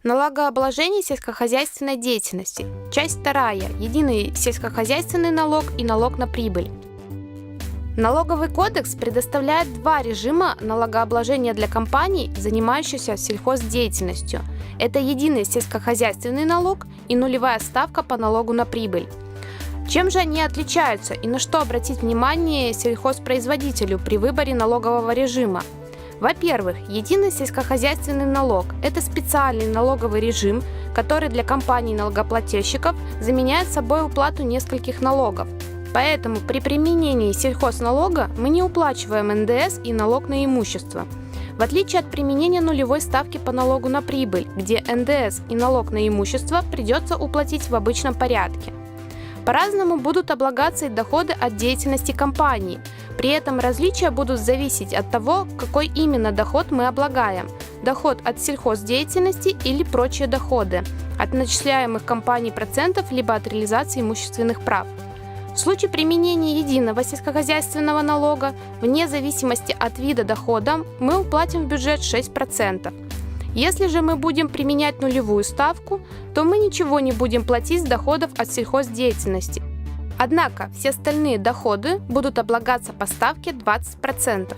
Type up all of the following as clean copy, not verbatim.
Налогообложение сельскохозяйственной деятельности. Часть 2. Единый сельскохозяйственный налог и налог на прибыль. Налоговый кодекс предоставляет два режима налогообложения для компаний, занимающихся сельхоздеятельностью. Это единый сельскохозяйственный налог и нулевая ставка по налогу на прибыль. Чем же они отличаются и на что обратить внимание сельхозпроизводителю при выборе налогового режима? Во-первых, единый сельскохозяйственный налог – это специальный налоговый режим, который для компаний-налогоплательщиков заменяет собой уплату нескольких налогов. Поэтому при применении сельхозналога мы не уплачиваем НДС и налог на имущество. В отличие от применения нулевой ставки по налогу на прибыль, где НДС и налог на имущество придется уплатить в обычном порядке. По-разному будут облагаться и доходы от деятельности компании. При этом различия будут зависеть от того, какой именно доход мы облагаем – доход от сельхоздеятельности или прочие доходы, от начисляемых компанией процентов либо от реализации имущественных прав. В случае применения единого сельскохозяйственного налога, вне зависимости от вида дохода, мы уплатим в бюджет 6%. Если же мы будем применять нулевую ставку, то мы ничего не будем платить с доходов от сельхоздеятельности. Однако все остальные доходы будут облагаться по ставке 20%.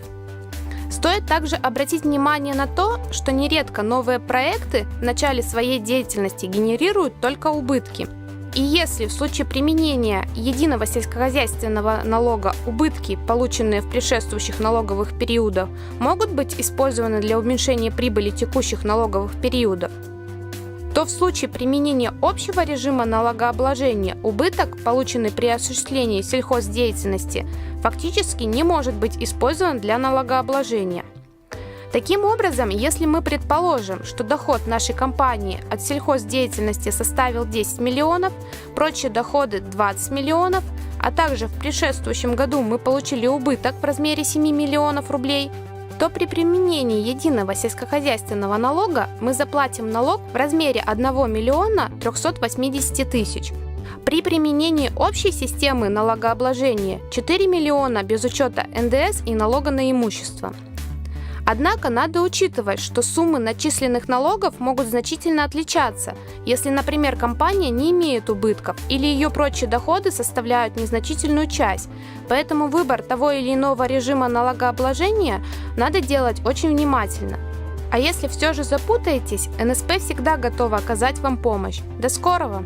Стоит также обратить внимание на то, что нередко новые проекты в начале своей деятельности генерируют только убытки. И если в случае применения единого сельскохозяйственного налога убытки, полученные в предшествующих налоговых периодах, могут быть использованы для уменьшения прибыли текущих налоговых периодов, то в случае применения общего режима налогообложения убыток, полученный при осуществлении сельхоздеятельности, фактически не может быть использован для налогообложения. Таким образом, если мы предположим, что доход нашей компании от сельхоздеятельности составил 10 миллионов, прочие доходы 20 миллионов, а также в предшествующем году мы получили убыток в размере 7 миллионов рублей, то при применении единого сельскохозяйственного налога мы заплатим налог в размере 1 миллиона 380 тысяч. При применении общей системы налогообложения 4 миллиона без учета НДС и налога на имущество. Однако надо учитывать, что суммы начисленных налогов могут значительно отличаться, если, например, компания не имеет убытков или ее прочие доходы составляют незначительную часть, поэтому выбор того или иного режима налогообложения надо делать очень внимательно. А если все же запутаетесь, НСП всегда готова оказать вам помощь. До скорого!